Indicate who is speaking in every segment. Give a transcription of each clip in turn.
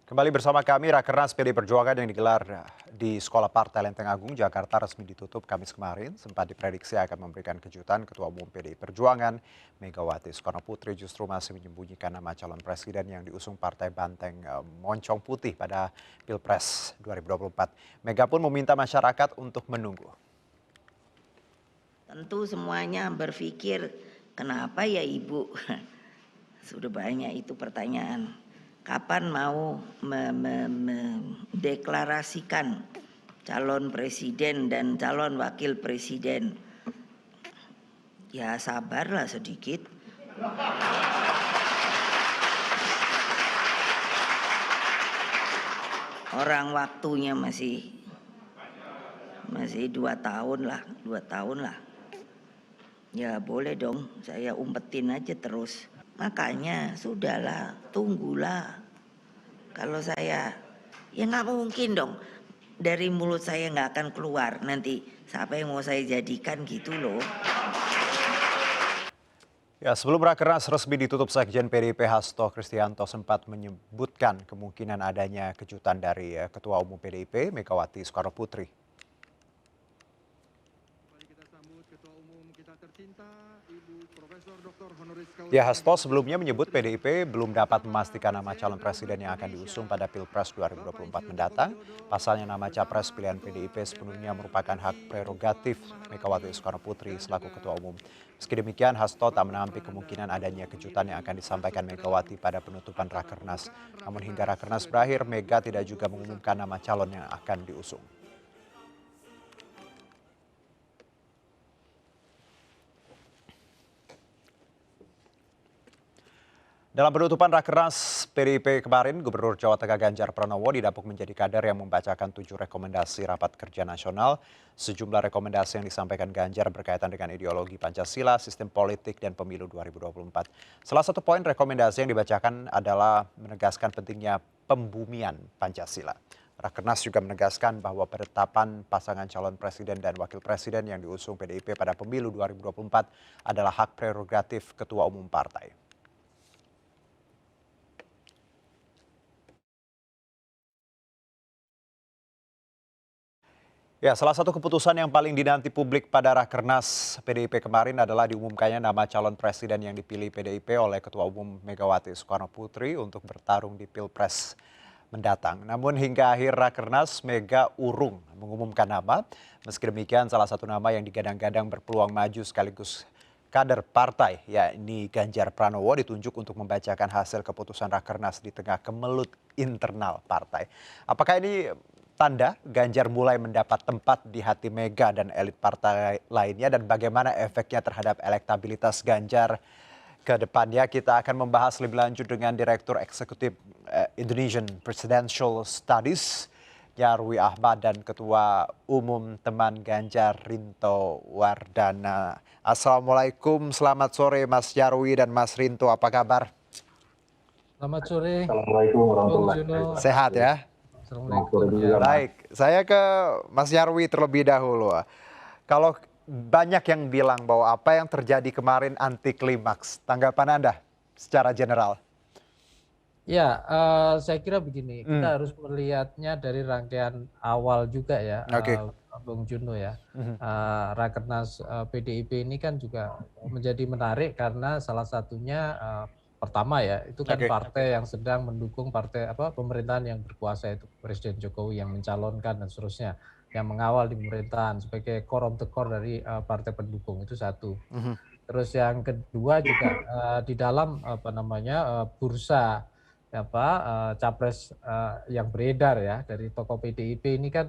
Speaker 1: Kembali bersama kami, Rakernas PD Perjuangan yang digelar di Sekolah Partai Lenteng Agung, Jakarta resmi ditutup Kamis kemarin. Sempat diprediksi akan memberikan kejutan Ketua Umum PDI Perjuangan, Megawati Soekarnoputri justru masih menyembunyikan nama calon presiden yang diusung Partai Banteng Moncong Putih pada Pilpres 2024. Mega pun meminta masyarakat untuk menunggu.
Speaker 2: Tentu semuanya berpikir, kenapa ya Ibu? Sudah banyak itu pertanyaan. Kapan mau mendeklarasikan calon presiden dan calon wakil presiden? Ya sabarlah sedikit. Orang waktunya masih 2 tahun lah. Ya boleh dong, saya umpetin aja terus. Makanya sudahlah, tunggulah. Kalau saya, ya nggak mungkin dong. Dari mulut saya nggak akan keluar nanti siapa yang mau saya jadikan gitu loh.
Speaker 1: Ya, sebelum Rakernas resmi ditutup, Sekjen PDIP Hasto Kristianto sempat menyebutkan kemungkinan adanya kejutan dari Ketua Umum PDIP Megawati Soekarnoputri. Ya, Hasto sebelumnya menyebut PDIP belum dapat memastikan nama calon presiden yang akan diusung pada Pilpres 2024 mendatang. Pasalnya nama capres pilihan PDIP sepenuhnya merupakan hak prerogatif Megawati Soekarnoputri selaku Ketua Umum. Meski demikian, Hasto tak menampik kemungkinan adanya kejutan yang akan disampaikan Megawati pada penutupan Rakernas. Namun hingga Rakernas berakhir, Mega tidak juga mengumumkan nama calon yang akan diusung. Dalam penutupan Rakernas PDIP kemarin, Gubernur Jawa Tengah Ganjar Pranowo didapuk menjadi kader yang membacakan 7 rekomendasi rapat kerja nasional. Sejumlah rekomendasi yang disampaikan Ganjar berkaitan dengan ideologi Pancasila, sistem politik, dan pemilu 2024. Salah satu poin rekomendasi yang dibacakan adalah menegaskan pentingnya pembumian Pancasila. Rakernas juga menegaskan bahwa penetapan pasangan calon presiden dan wakil presiden yang diusung PDIP pada pemilu 2024 adalah hak prerogatif Ketua Umum Partai. Ya, salah satu keputusan yang paling dinanti publik pada Rakernas PDIP kemarin adalah diumumkannya nama calon presiden yang dipilih PDIP oleh Ketua Umum Megawati Soekarnoputri untuk bertarung di Pilpres mendatang. Namun hingga akhir Rakernas, Mega urung mengumumkan nama. Meski demikian, salah satu nama yang digadang-gadang berpeluang maju sekaligus kader partai, yakni Ganjar Pranowo, ditunjuk untuk membacakan hasil keputusan Rakernas di tengah kemelut internal partai. Apakah ini tanda Ganjar mulai mendapat tempat di hati Mega dan elit partai lainnya, dan bagaimana efeknya terhadap elektabilitas Ganjar ke depannya? Kita akan membahas lebih lanjut dengan Direktur Eksekutif Indonesian Presidential Studies, Nyarwi Ahmad, dan Ketua Umum Teman Ganjar, Rinto Wardana. Assalamualaikum, selamat sore Mas Nyarwi dan Mas Rinto, apa kabar?
Speaker 3: Selamat sore.
Speaker 4: Assalamualaikum warahmatullahi wabarakatuh.
Speaker 1: Sehat ya?
Speaker 3: Assalamualaikum.
Speaker 1: Baik, saya ke Mas Nyarwi terlebih dahulu. Kalau banyak yang bilang bahwa apa yang terjadi kemarin anti klimaks, tanggapan Anda secara general?
Speaker 3: Ya, saya kira begini, kita harus melihatnya dari rangkaian awal juga ya, Bung Juno ya. Rakernas PDIP ini kan juga menjadi menarik karena salah satunya pertama ya, itu kan partai yang sedang mendukung pemerintahan yang berkuasa, itu Presiden Jokowi yang mencalonkan dan seterusnya, yang mengawal di pemerintahan sebagai core of the core dari partai pendukung, itu satu. Terus yang kedua juga di dalam bursa capres yang beredar ya dari tokoh PDIP ini kan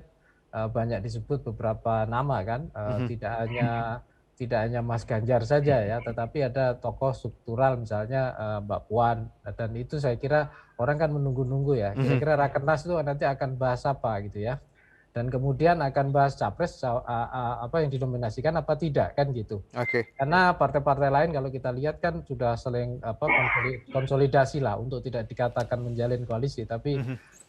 Speaker 3: banyak disebut beberapa nama kan, tidak hanya Mas Ganjar saja ya, tetapi ada tokoh struktural misalnya Mbak Puan, dan itu saya kira orang kan menunggu-nunggu ya, kira-kira Rakernas itu nanti akan bahas apa gitu ya, dan kemudian akan bahas capres apa yang didominasikan apa tidak kan gitu. Karena partai-partai lain kalau kita lihat kan sudah saling konsolidasi lah, untuk tidak dikatakan menjalin koalisi, tapi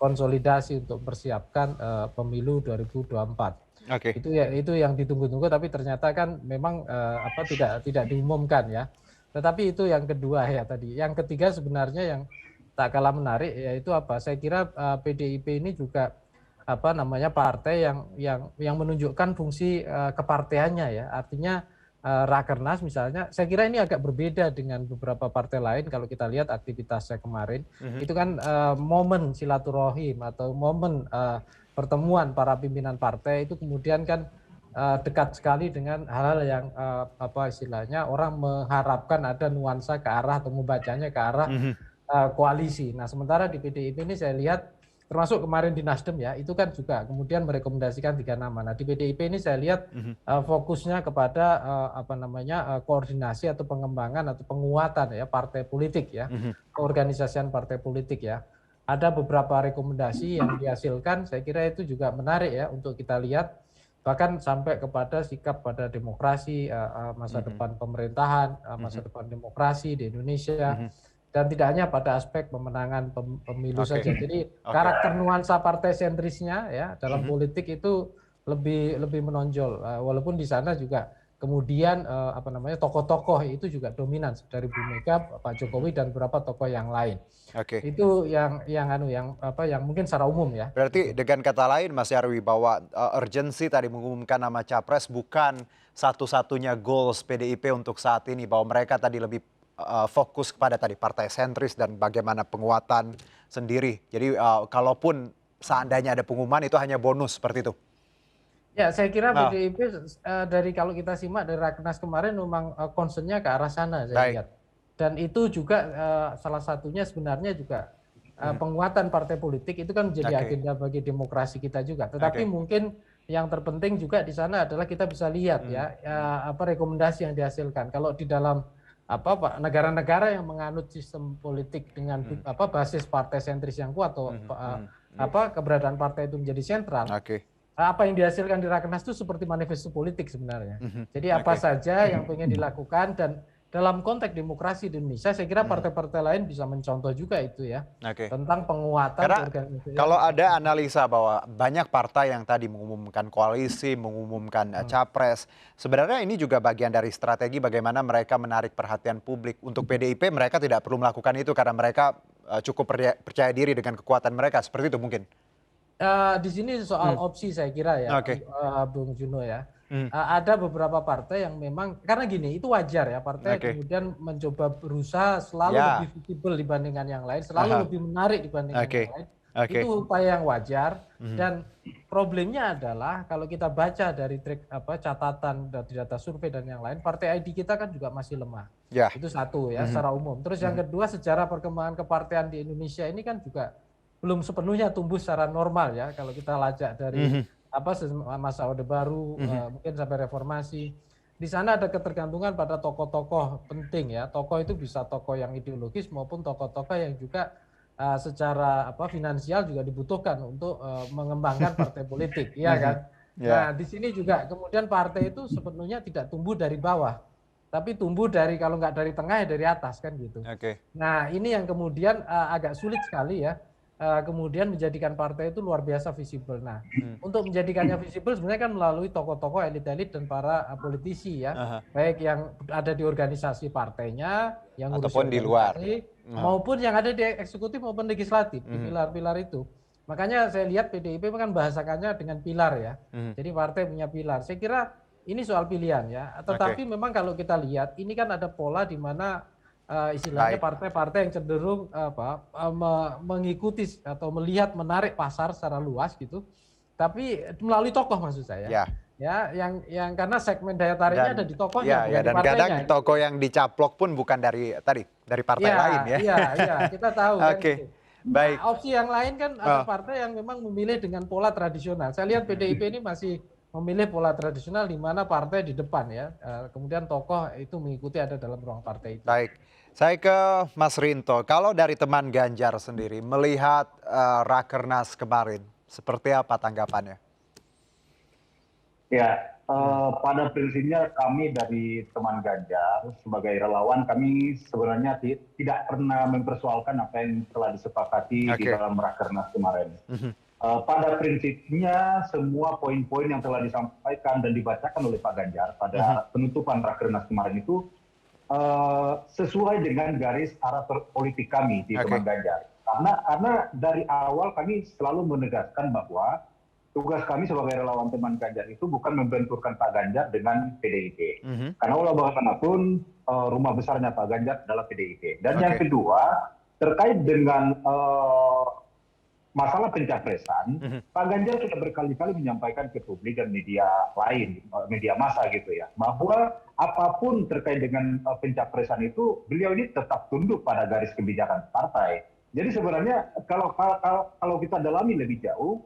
Speaker 3: konsolidasi untuk mempersiapkan pemilu 2024. Itu yang ditunggu-tunggu, tapi ternyata kan memang tidak diumumkan ya. Tetapi itu yang kedua ya tadi. Yang ketiga sebenarnya yang tak kalah menarik yaitu apa? Saya kira PDIP ini juga apa namanya partai yang menunjukkan fungsi keparteannya ya. Artinya Rakernas misalnya, saya kira ini agak berbeda dengan beberapa partai lain kalau kita lihat aktivitasnya kemarin. Itu kan momen silaturahim atau momen pertemuan para pimpinan partai itu kemudian kan dekat sekali dengan hal-hal yang apa istilahnya orang mengharapkan ada nuansa ke arah atau membacanya ke arah koalisi. Nah, sementara di PDIP ini saya lihat termasuk kemarin di Nasdem ya, itu kan juga kemudian merekomendasikan 3 nama. Nah, di PDIP ini saya lihat fokusnya kepada apa namanya koordinasi atau pengembangan atau penguatan ya partai politik ya, keorganisasian partai politik ya. Ada beberapa rekomendasi yang dihasilkan, saya kira itu juga menarik ya untuk kita lihat, bahkan sampai kepada sikap pada demokrasi, masa depan pemerintahan, masa depan demokrasi di Indonesia. Dan tidak hanya pada aspek pemenangan pemilu saja. Jadi karakter nuansa partai sentrisnya ya dalam politik itu lebih menonjol. Walaupun di sana juga kemudian apa namanya tokoh-tokoh itu juga dominan dari Bu Mega, Pak Jokowi dan beberapa tokoh yang lain. Itu yang mungkin secara umum ya.
Speaker 1: Berarti dengan kata lain Mas Nyarwi bahwa urgensi tadi mengumumkan nama capres bukan satu-satunya goals PDIP untuk saat ini, bahwa mereka tadi lebih fokus kepada tadi partai sentris dan bagaimana penguatan sendiri. Jadi kalaupun seandainya ada pengumuman itu hanya bonus seperti itu.
Speaker 3: Ya, saya kira PDIP dari kalau kita simak dari Rakernas kemarin memang concernnya ke arah sana saya lihat. Dan itu juga salah satunya sebenarnya juga penguatan partai politik itu kan menjadi agenda bagi demokrasi kita juga. Tetapi mungkin yang terpenting juga di sana adalah kita bisa lihat ya apa rekomendasi yang dihasilkan. Kalau di dalam negara-negara yang menganut sistem politik dengan basis partai sentris yang kuat atau keberadaan partai itu menjadi sentral. Apa yang dihasilkan di Rakernas itu seperti manifesto politik sebenarnya. Jadi apa saja yang ingin dilakukan, dan dalam konteks demokrasi di Indonesia saya kira partai-partai lain bisa mencontoh juga itu ya. Tentang penguatan organisasi.
Speaker 1: Kalau ada analisa bahwa banyak partai yang tadi mengumumkan koalisi, mengumumkan capres, sebenarnya ini juga bagian dari strategi bagaimana mereka menarik perhatian publik. Untuk PDIP mereka tidak perlu melakukan itu karena mereka cukup percaya diri dengan kekuatan mereka, seperti itu mungkin.
Speaker 3: Di sini soal opsi saya kira ya, Bung Juno ya. Ada beberapa partai yang memang karena gini, itu wajar ya, partai kemudian mencoba berusaha selalu lebih visible dibandingkan yang lain, selalu lebih menarik dibandingkan yang lain. Itu upaya yang wajar. Dan problemnya adalah kalau kita baca dari catatan dari data survei dan yang lain, partai ID kita kan juga masih lemah. Itu satu ya secara umum. Terus yang kedua, sejarah perkembangan kepartean di Indonesia ini kan juga belum sepenuhnya tumbuh secara normal ya, kalau kita lacak dari masa Orde Baru, mungkin sampai reformasi. Di sana ada ketergantungan pada tokoh-tokoh penting ya. Tokoh itu bisa tokoh yang ideologis maupun tokoh-tokoh yang juga secara finansial juga dibutuhkan untuk mengembangkan partai politik, ya kan? Nah, di sini juga kemudian partai itu sepenuhnya tidak tumbuh dari bawah, tapi tumbuh dari, kalau nggak dari tengah ya dari atas kan gitu. Nah, ini yang kemudian agak sulit sekali ya. Kemudian menjadikan partai itu luar biasa visible. Nah, untuk menjadikannya visible sebenarnya kan melalui tokoh-tokoh elit-elit dan para politisi ya, baik yang ada di organisasi partainya, yang
Speaker 1: ataupun di luar,
Speaker 3: maupun yang ada di eksekutif maupun legislatif, di pilar-pilar itu. Makanya saya lihat PDIP kan bahasakannya dengan pilar ya. Jadi partai punya pilar. Saya kira ini soal pilihan ya. Tetapi memang kalau kita lihat ini kan ada pola di mana istilahnya partai-partai yang cenderung mengikuti atau melihat menarik pasar secara luas gitu, tapi melalui tokoh maksud saya. Ya, yang karena segmen daya tariknya ada di tokohnya.
Speaker 1: Dan kadang tokoh yang dicaplok pun bukan dari partai lain ya.
Speaker 3: Iya, kita tahu kan.
Speaker 1: Baik.
Speaker 3: Nah, opsi yang lain kan ada partai yang memang memilih dengan pola tradisional. Saya lihat PDIP ini masih memilih pola tradisional di mana partai di depan ya, kemudian tokoh itu mengikuti ada dalam ruang partai itu.
Speaker 1: Baik. Saya ke Mas Rinto, kalau dari teman Ganjar sendiri melihat Rakernas kemarin, seperti apa tanggapannya?
Speaker 4: Ya, pada prinsipnya kami dari teman Ganjar sebagai relawan, kami sebenarnya tidak pernah mempersoalkan apa yang telah disepakati di dalam Rakernas kemarin. Pada prinsipnya semua poin-poin yang telah disampaikan dan dibacakan oleh Pak Ganjar pada penutupan Rakernas kemarin itu sesuai dengan garis arah politik kami di teman Ganjar. Karena dari awal kami selalu menegaskan bahwa tugas kami sebagai relawan teman Ganjar itu bukan membenturkan Pak Ganjar dengan PDIP. Karena walau bagaimanapun rumah besarnya Pak Ganjar adalah PDIP. Dan yang kedua, terkait dengan masalah pencapresan, Pak Ganjar sudah berkali-kali menyampaikan ke publik dan media lain, media massa gitu ya, bahwa apapun terkait dengan pencapresan itu, beliau ini tetap tunduk pada garis kebijakan partai. Jadi sebenarnya kalau kita dalami lebih jauh,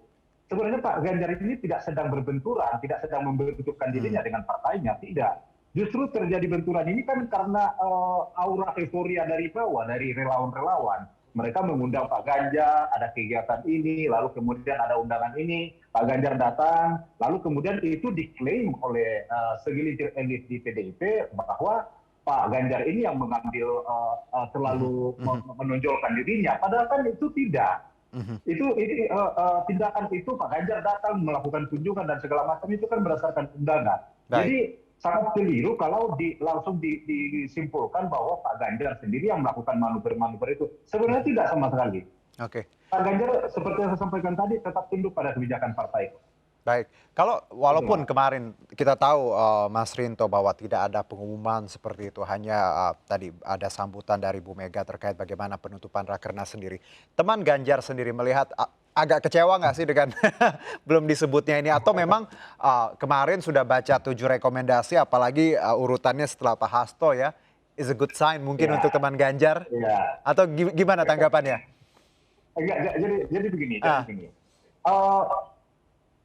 Speaker 4: sebenarnya Pak Ganjar ini tidak sedang berbenturan, tidak sedang membentukkan dirinya dengan partainya, tidak. Justru terjadi benturan ini kan karena aura euforia dari bawah, dari relawan-relawan. Mereka mengundang Pak Ganjar, ada kegiatan ini, lalu kemudian ada undangan ini, Pak Ganjar datang, lalu kemudian itu diklaim oleh segelintir elit di PDIP bahwa Pak Ganjar ini yang mengambil terlalu menonjolkan dirinya, padahal kan itu tidak. Tindakan itu Pak Ganjar datang melakukan kunjungan dan segala macam itu kan berdasarkan undangan. Jadi sangat keliru kalau langsung disimpulkan bahwa Pak Ganjar sendiri yang melakukan manuver-manuver itu. Sebenarnya tidak sama sekali. Pak Ganjar seperti yang saya sampaikan tadi tetap tunduk pada kebijakan partai.
Speaker 1: Baik, kalau walaupun kemarin kita tahu Mas Rinto bahwa tidak ada pengumuman seperti itu, hanya tadi ada sambutan dari Bu Mega terkait bagaimana penutupan Rakernas sendiri. Teman Ganjar sendiri melihat agak kecewa nggak sih dengan belum disebutnya ini? Atau memang kemarin sudah baca 7 rekomendasi, apalagi urutannya setelah Pak Hasto ya, is a good sign mungkin untuk teman Ganjar? Atau gimana tanggapannya?
Speaker 4: Jadi begini.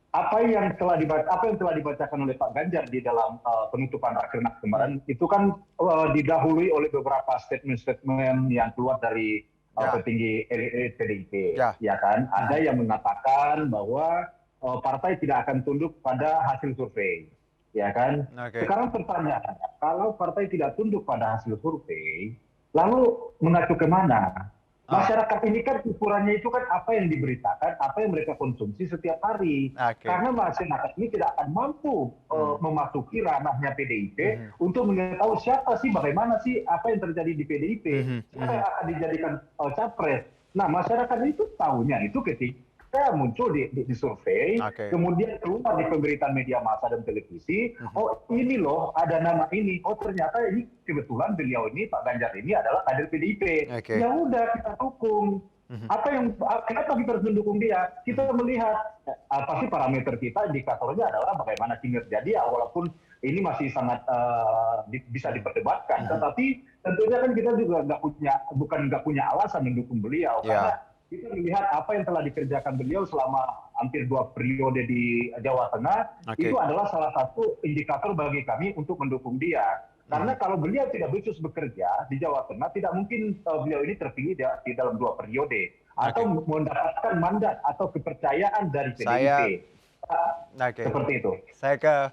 Speaker 4: Apa yang telah dibacakan oleh Pak Ganjar di dalam penutupan Rakernas kemarin itu kan didahului oleh beberapa statement-statement yang keluar dari petinggi PDIP, ya kan? Ada yang mengatakan bahwa partai tidak akan tunduk pada hasil survei, ya kan? Sekarang pertanyaannya, kalau partai tidak tunduk pada hasil survei, lalu mengacu kemana? Masyarakat ini kan ukurannya itu kan apa yang diberitakan, apa yang mereka konsumsi setiap hari. Karena masyarakat ini tidak akan mampu memasuki ranahnya PDIP untuk mengetahui siapa sih, bagaimana sih, apa yang terjadi di PDIP, siapa yang akan dijadikan capres. Nah, masyarakat itu tahunya itu ketika muncul di survei, kemudian keluar di pemberitaan media massa dan televisi, oh ini loh ada nama ini, oh ternyata ini kebetulan beliau ini, Pak Ganjar ini adalah kader PDIP. Ya udah kita dukung. Kenapa kita harus mendukung dia? Kita melihat pasti parameter kita, indikatornya adalah bagaimana kinerja dia, walaupun ini masih sangat bisa diperdebatkan. Tetapi tentunya kan kita juga nggak punya alasan mendukung beliau, karena kita melihat apa yang telah dikerjakan beliau selama hampir 2 periode di Jawa Tengah, itu adalah salah satu indikator bagi kami untuk mendukung dia. Karena kalau beliau tidak becus bekerja di Jawa Tengah, tidak mungkin beliau ini terpilih di dalam 2 periode. Atau mendapatkan mandat atau kepercayaan dari PDIP. Seperti itu.
Speaker 1: Saya ke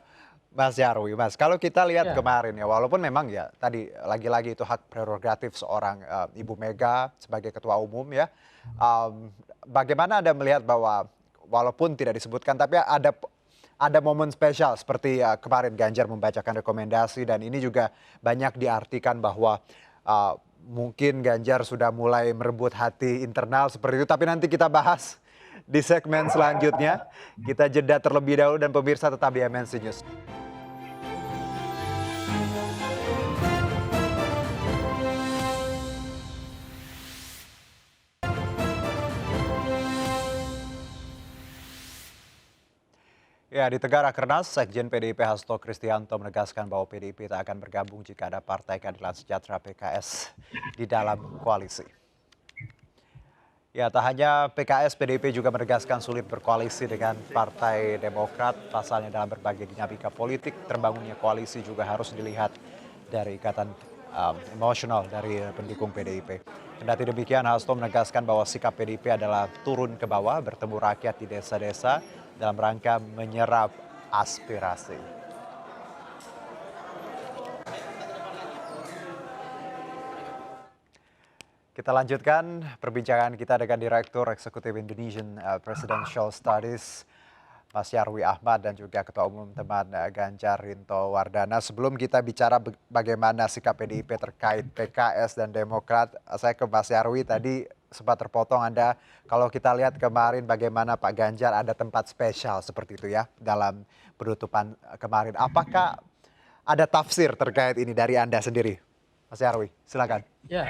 Speaker 1: Mas Nyarwi. Mas, kalau kita lihat kemarin ya, walaupun memang ya tadi lagi-lagi itu hak prerogatif seorang Ibu Mega sebagai ketua umum ya. Bagaimana Anda melihat bahwa walaupun tidak disebutkan tapi ada momen spesial seperti kemarin Ganjar membacakan rekomendasi, dan ini juga banyak diartikan bahwa mungkin Ganjar sudah mulai merebut hati internal seperti itu, tapi nanti kita bahas di segmen selanjutnya. Kita jeda terlebih dahulu dan pemirsa tetap di MNC News. Ya, di tengah Rakernas, Sekjen PDIP Hasto Kristianto menegaskan bahwa PDIP tak akan bergabung jika ada Partai Keadilan Sejahtera PKS di dalam koalisi. Ya, tak hanya PKS, PDIP juga menegaskan sulit berkoalisi dengan Partai Demokrat. Pasalnya dalam berbagai dinamika politik, terbangunnya koalisi juga harus dilihat dari ikatan emosional dari pendukung PDIP. Kendati demikian, Hasto menegaskan bahwa sikap PDIP adalah turun ke bawah, bertemu rakyat di desa-desa dalam rangka menyerap aspirasi. Kita lanjutkan perbincangan kita dengan Direktur Eksekutif Indonesian Presidential Studies, Mas Nyarwi Ahmad, dan juga Ketua Umum Teman Ganjar Rinto Wardana. Sebelum kita bicara bagaimana sikap PDIP terkait PKS dan Demokrat, saya ke Mas Nyarwi tadi sempat terpotong Anda. Kalau kita lihat kemarin bagaimana Pak Ganjar ada tempat spesial seperti itu ya dalam penutupan kemarin. Apakah ada tafsir terkait ini dari Anda sendiri, Mas Nyarwi? Silakan.
Speaker 3: Ya,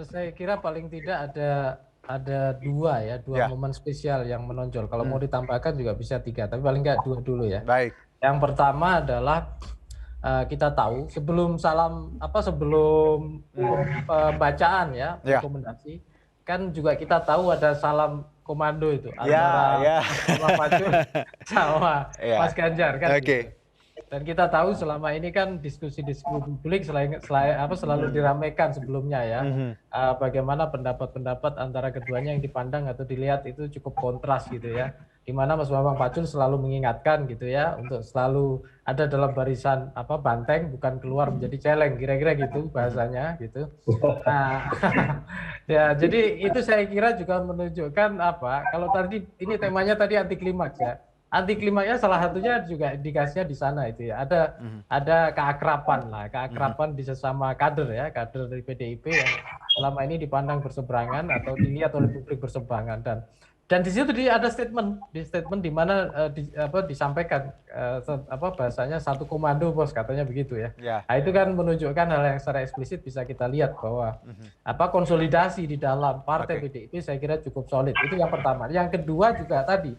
Speaker 3: saya kira paling tidak ada dua momen spesial yang menonjol. Kalau mau ditambahkan juga bisa 3, tapi paling nggak 2 dulu ya.
Speaker 1: Baik.
Speaker 3: Yang pertama adalah kita tahu sebelum pembacaan ya rekomendasi, kan juga kita tahu ada salam komando itu antara Pak Pacul sama Mas Ganjar kan. Gitu. Dan kita tahu selama ini kan diskusi-diskusi publik selalu diramaikan sebelumnya ya, bagaimana pendapat-pendapat antara keduanya yang dipandang atau dilihat itu cukup kontras gitu ya. Di mana Mas Bambang Pacul selalu mengingatkan gitu ya untuk selalu ada dalam barisan banteng, bukan keluar menjadi celeng, kira-kira gitu bahasanya gitu. Nah, ya jadi itu saya kira juga menunjukkan kalau tadi ini temanya tadi anti klimaks ya. Anti klimaknya salah satunya juga indikasinya di sana itu ya. Ada keakraban di sesama kader dari PDIP yang selama ini dipandang berseberangan atau dilihat oleh publik berseberangan, dan di situ ada statement di mana disampaikan bahasanya satu komando bos, katanya begitu ya. Nah, itu kan menunjukkan hal yang secara eksplisit bisa kita lihat bahwa konsolidasi di dalam partai PDIP saya kira cukup solid. Itu yang pertama. Yang kedua juga tadi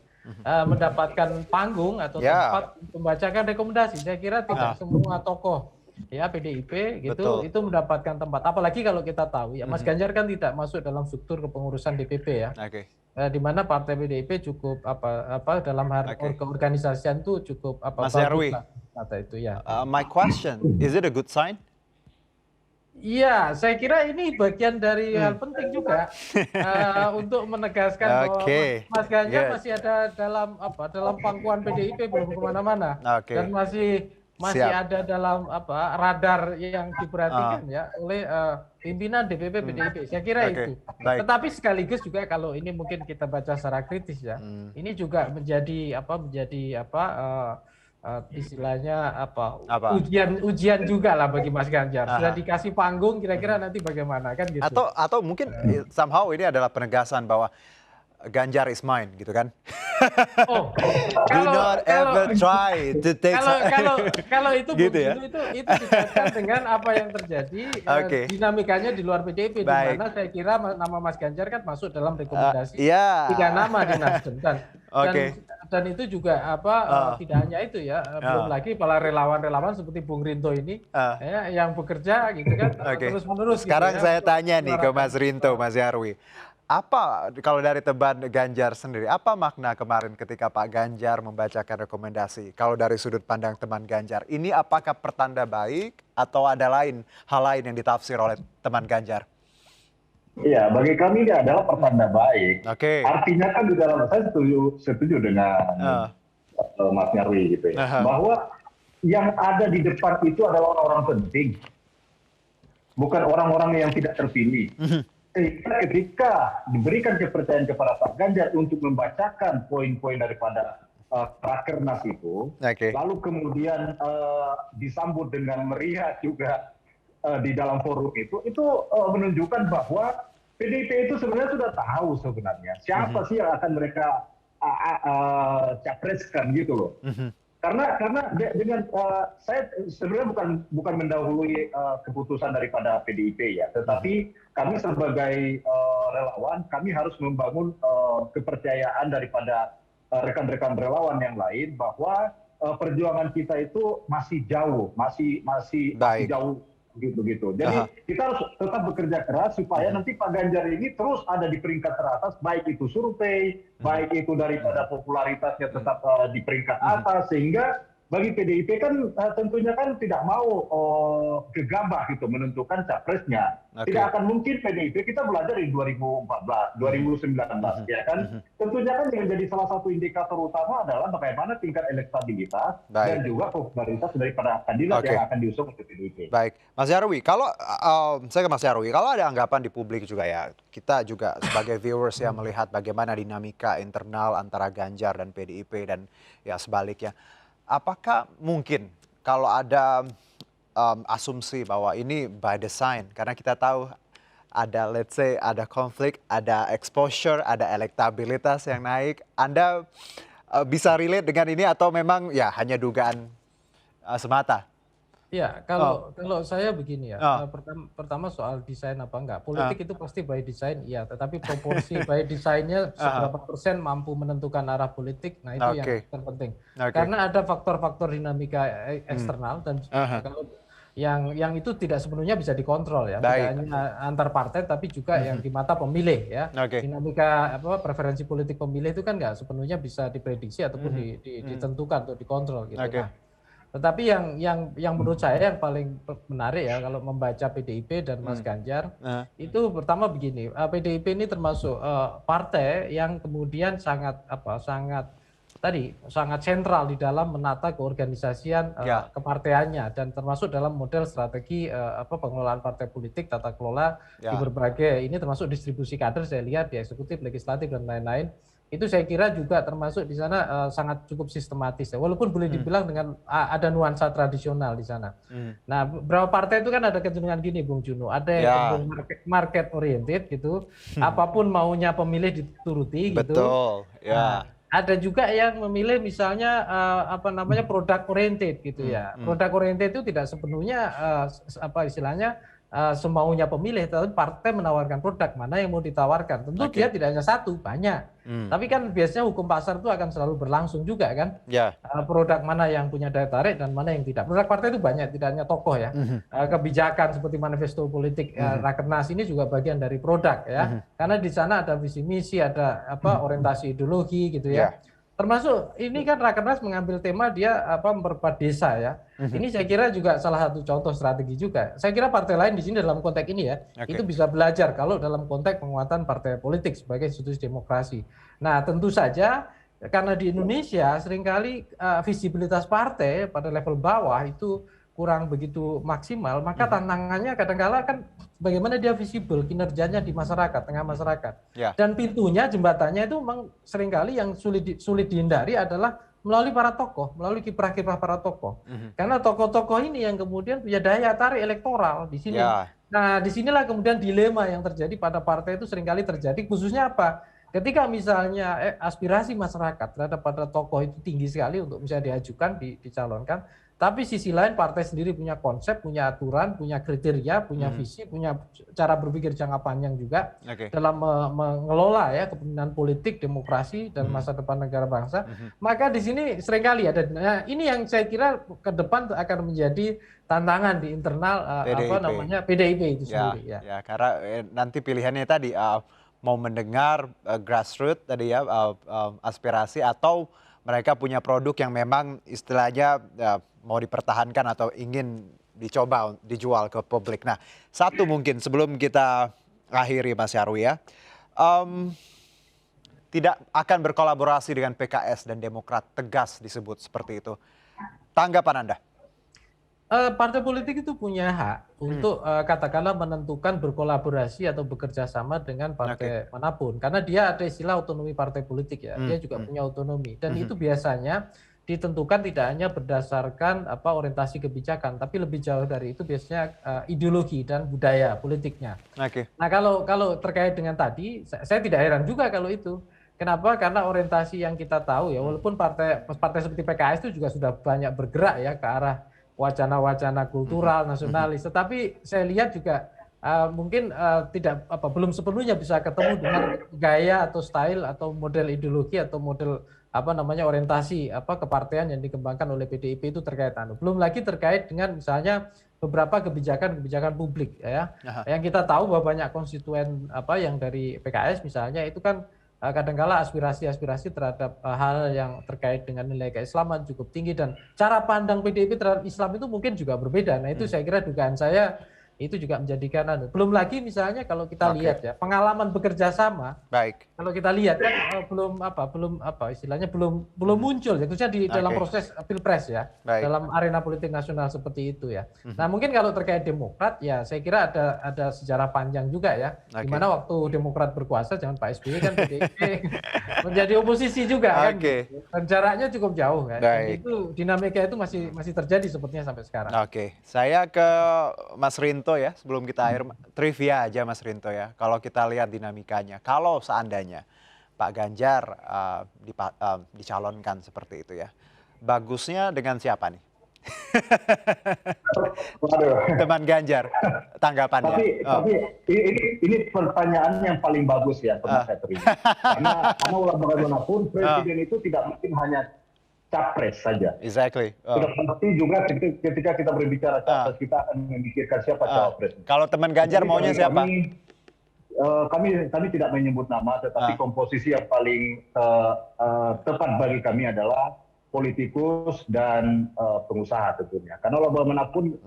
Speaker 3: mendapatkan panggung atau tempat membacakan rekomendasi. Saya kira tidak semua tokoh PDIP gitu itu mendapatkan tempat. Apalagi kalau kita tahu ya Mas Ganjar kan tidak masuk dalam struktur kepengurusan DPP ya. Di mana partai PDIP cukup dalam hal keorganisasian itu cukup
Speaker 1: Mas Nyarwi,
Speaker 3: itu ya.
Speaker 1: My question, is it a good sign?
Speaker 3: Iya, saya kira ini bagian dari hal penting juga untuk menegaskan bahwa Mas Ganjar masih ada dalam pangkuan PDIP, belum kemana-mana, dan masih ada dalam radar yang diperhatikan ya oleh pimpinan DPP PDIP. Saya kira itu. Tetapi sekaligus juga kalau ini mungkin kita baca secara kritis ya, ini juga menjadi istilahnya ujian juga lah bagi Mas Ganjar. Sudah dikasih panggung, kira-kira nanti bagaimana kan gitu.
Speaker 1: Atau mungkin somehow ini adalah penegasan bahwa Ganjar is mine gitu kan. Do not ever try to take
Speaker 3: kalau itu
Speaker 1: gitu ya?
Speaker 3: itu dikaitkan dengan apa yang terjadi dinamikanya di luar PDIP, di mana saya kira nama Mas Ganjar kan masuk dalam rekomendasi 3 nama di Nasdem dan itu juga tidak hanya itu ya, belum lagi para relawan-relawan seperti Bung Rinto ini yang bekerja gitu kan terus-menerus.
Speaker 1: Sekarang
Speaker 3: gitu,
Speaker 1: saya tanya nih ke Mas Rinto, Mas Nyarwi. Apa kalau dari teman Ganjar sendiri, apa makna kemarin ketika Pak Ganjar membacakan rekomendasi? Kalau dari sudut pandang teman Ganjar, ini apakah pertanda baik atau ada hal lain yang ditafsir oleh teman Ganjar?
Speaker 4: Iya, bagi kami ini adalah pertanda baik. Artinya kan di dalam, saya setuju dengan Mas Nyarwi gitu ya, bahwa yang ada di depan itu adalah orang-orang penting, bukan orang-orang yang tidak terpilih. Ketika diberikan kepercayaan kepada Pak Ganjar untuk membacakan poin-poin daripada Rakernas itu, lalu kemudian disambut dengan meriah juga di dalam forum itu menunjukkan bahwa PDIP itu sebenarnya sudah tahu sebenarnya siapa sih yang akan mereka capreskan gitu loh. Karena dengan saya sebenarnya bukan mendahului keputusan daripada PDIP ya, tetapi kami sebagai relawan kami harus membangun kepercayaan daripada rekan-rekan relawan yang lain bahwa perjuangan kita itu masih jauh, masih jauh gitu. Jadi kita harus tetap bekerja keras supaya nanti Pak Ganjar ini terus ada di peringkat teratas, baik itu survei, baik itu daripada popularitasnya tetap di peringkat atas, sehingga bagi PDIP kan tentunya kan tidak mau gegabah gitu menentukan capresnya. Tidak akan mungkin PDIP, kita belajar di 2014, 2019 ya kan. Tentunya kan yang menjadi salah satu indikator utama adalah bagaimana tingkat elektabilitas dan juga popularitas daripada kandidat yang akan diusung oleh PDIP.
Speaker 1: Baik, Mas Nyarwi, kalau saya ke Mas Nyarwi, kalau ada anggapan di publik juga ya, kita juga sebagai viewers ya melihat bagaimana dinamika internal antara Ganjar dan PDIP dan ya sebaliknya. Apakah mungkin kalau ada asumsi bahwa ini by design, karena kita tahu ada let's say ada konflik, ada exposure, ada elektabilitas yang naik. Anda bisa relate dengan ini atau memang ya hanya dugaan semata?
Speaker 3: Ya, kalau saya begini ya,
Speaker 1: Oh,
Speaker 3: pertama soal desain apa enggak, politik itu pasti by design iya, tetapi proporsi by desainnya seberapa persen mampu menentukan arah politik, nah itu yang
Speaker 1: oke,
Speaker 3: terpenting.
Speaker 1: oke.
Speaker 3: Karena ada faktor-faktor dinamika eksternal dan
Speaker 1: Aha,
Speaker 3: kalau yang itu tidak sepenuhnya bisa dikontrol ya, tidak
Speaker 1: baik.
Speaker 3: hanya antar partai tapi juga yang di mata pemilih ya.
Speaker 1: Oke.
Speaker 3: Dinamika preferensi politik pemilih itu kan nggak sepenuhnya bisa diprediksi ataupun ditentukan atau dikontrol gitu.
Speaker 1: Oke.
Speaker 3: Nah, tetapi yang menurut saya yang paling menarik ya kalau membaca PDIP dan Mas Ganjar itu pertama begini, PDIP ini termasuk partai yang kemudian sangat sangat sentral di dalam menata keorganisasian
Speaker 1: Ya.
Speaker 3: kepartaiannya dan termasuk dalam model strategi pengelolaan partai politik, tata kelola di
Speaker 1: Ya.
Speaker 3: berbagai ini termasuk distribusi kader saya lihat di eksekutif, legislatif dan lain-lain. Itu saya kira juga termasuk di sana sangat cukup sistematis ya. Walaupun boleh dibilang dengan ada nuansa tradisional di sana. Nah, beberapa partai itu kan ada kecenderungan gini Bung Juno, ada yang
Speaker 1: Ya.
Speaker 3: cenderung market oriented gitu. Apapun maunya pemilih dituruti gitu.
Speaker 1: Betul. Ya.
Speaker 3: Nah, ada juga yang memilih misalnya produk oriented gitu ya. Produk oriented itu tidak sepenuhnya istilahnya semaunya pemilih, tapi partai menawarkan produk mana yang mau ditawarkan. Tentu dia tidak hanya satu, banyak. Tapi kan biasanya hukum pasar itu akan selalu berlangsung juga kan.
Speaker 1: Ya.
Speaker 3: Produk mana yang punya daya tarik dan mana yang tidak. Produk partai itu banyak, tidak hanya tokoh ya. Kebijakan seperti manifesto politik Rakernas ini juga bagian dari produk ya. Karena di sana ada visi misi, ada orientasi ideologi gitu ya. Termasuk ini kan Rakernas mengambil tema dia memperkuat desa ya. Ini saya kira juga salah satu contoh strategi juga. Saya kira partai lain di sini dalam konteks ini ya, itu bisa belajar kalau dalam konteks penguatan partai politik sebagai institusi demokrasi. Nah, tentu saja karena di Indonesia seringkali visibilitas partai pada level bawah itu kurang begitu maksimal, maka tantangannya kadang-kala kan bagaimana dia visible kinerjanya di masyarakat, tengah masyarakat.
Speaker 1: Ya.
Speaker 3: Dan pintunya, jembatannya itu memang seringkali yang sulit dihindari adalah melalui para tokoh, melalui kiprah-kiprah para tokoh. Karena tokoh-tokoh ini yang kemudian punya daya tarik elektoral di sini.
Speaker 1: Ya.
Speaker 3: Nah, disinilah kemudian dilema yang terjadi pada partai itu seringkali terjadi, khususnya apa? Ketika misalnya aspirasi masyarakat terhadap pada tokoh itu tinggi sekali untuk bisa diajukan, dicalonkan, tapi sisi lain partai sendiri punya konsep, punya aturan, punya kriteria, punya visi, punya cara berpikir jangka panjang juga dalam mengelola ya kepemimpinan politik, demokrasi dan masa depan negara bangsa. Maka di sini seringkali ada. Nah, ini yang saya kira ke depan akan menjadi tantangan di internal PDIP itu sendiri.
Speaker 1: Ya, karena nanti pilihannya tadi mau mendengar grassroots tadi ya aspirasi atau mereka punya produk yang memang istilahnya mau dipertahankan atau ingin dijual ke publik. Nah, satu mungkin sebelum kita akhiri Mas Nyarwi ya, tidak akan berkolaborasi dengan PKS dan Demokrat, tegas disebut seperti itu. Tanggapan Anda?
Speaker 3: Partai politik itu punya hak untuk katakanlah menentukan berkolaborasi atau bekerja sama dengan partai manapun, karena dia ada istilah otonomi partai politik ya, dia juga punya otonomi dan itu biasanya ditentukan tidak hanya berdasarkan orientasi kebijakan, tapi lebih jauh dari itu biasanya ideologi dan budaya politiknya. Nah, kalau terkait dengan tadi, saya tidak heran juga kalau itu. Kenapa? Karena orientasi yang kita tahu ya, walaupun partai seperti PKS itu juga sudah banyak bergerak ya ke arah wacana-wacana kultural nasionalis, tetapi saya lihat juga mungkin belum sepenuhnya bisa ketemu dengan gaya atau style atau model ideologi atau model orientasi kepartean yang dikembangkan oleh PDIP itu terkait belum lagi terkait dengan misalnya beberapa kebijakan publik ya. Yang kita tahu bahwa banyak konstituen yang dari PKS misalnya itu kan kadangkala aspirasi terhadap hal yang terkait dengan nilai keislaman cukup tinggi dan cara pandang PDIP terhadap Islam itu mungkin juga berbeda. Nah, itu saya kira dugaan saya itu juga menjadikan belum lagi misalnya kalau kita lihat ya pengalaman bekerja sama. Kalau kita lihat kan belum muncul ya, khususnya di dalam proses pilpres ya, dalam arena politik nasional seperti itu ya. Nah, mungkin kalau terkait Demokrat ya saya kira ada sejarah panjang juga ya, di mana waktu Demokrat berkuasa zaman Pak SBY kan PDIP menjadi oposisi juga kan. Dan jaraknya cukup jauh kan. Dan itu dinamika itu masih terjadi sepertinya sampai sekarang.
Speaker 1: Saya ke Mas Rinto. Rinto ya, sebelum kita trivia aja Mas Rinto ya. Kalau kita lihat dinamikanya, kalau seandainya Pak Ganjar dicalonkan seperti itu ya, bagusnya dengan siapa nih? Teman Ganjar, tanggapannya.
Speaker 4: Tapi ini pertanyaan yang paling bagus ya pernah saya terima. Karena bagaimanapun presiden itu tidak mungkin hanya capres saja.
Speaker 1: Exactly.
Speaker 4: Sudah pasti juga ketika kita berbicara capres kita akan memikirkan siapa capres.
Speaker 1: Kalau teman Ganjar maunya siapa?
Speaker 4: Kami tidak menyebut nama, tetapi komposisi yang paling tepat bagi kami adalah politikus dan pengusaha tentunya. Karena bagaimanapun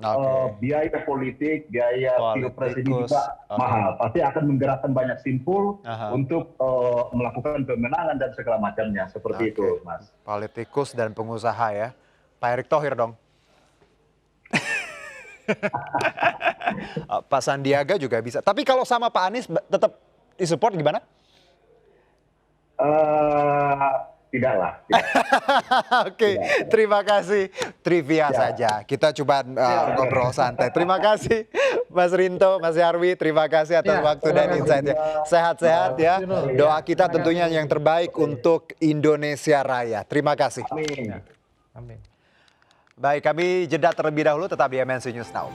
Speaker 4: biaya politik, biaya pilpres ini juga mahal. Pasti akan menggerakkan banyak simpul untuk melakukan pemenangan dan segala macamnya. Seperti itu, Mas.
Speaker 1: Politikus dan pengusaha ya. Pak Erick Thohir dong. Pak Sandiaga juga bisa. Tapi kalau sama Pak Anies tetap disupport gimana?
Speaker 4: Tidaklah.
Speaker 1: Oke, terima kasih. Trivia saja. Kita coba ngobrol santai. Terima kasih Mas Rinto, Mas Nyarwi. Terima kasih atas waktu dan insight-nya. Sehat-sehat ya. Doa kita tentunya yang terbaik untuk Indonesia Raya. Terima kasih.
Speaker 4: Amin.
Speaker 3: Amin.
Speaker 1: Baik, kami jeda terlebih dahulu. Tetap di MNC News Now.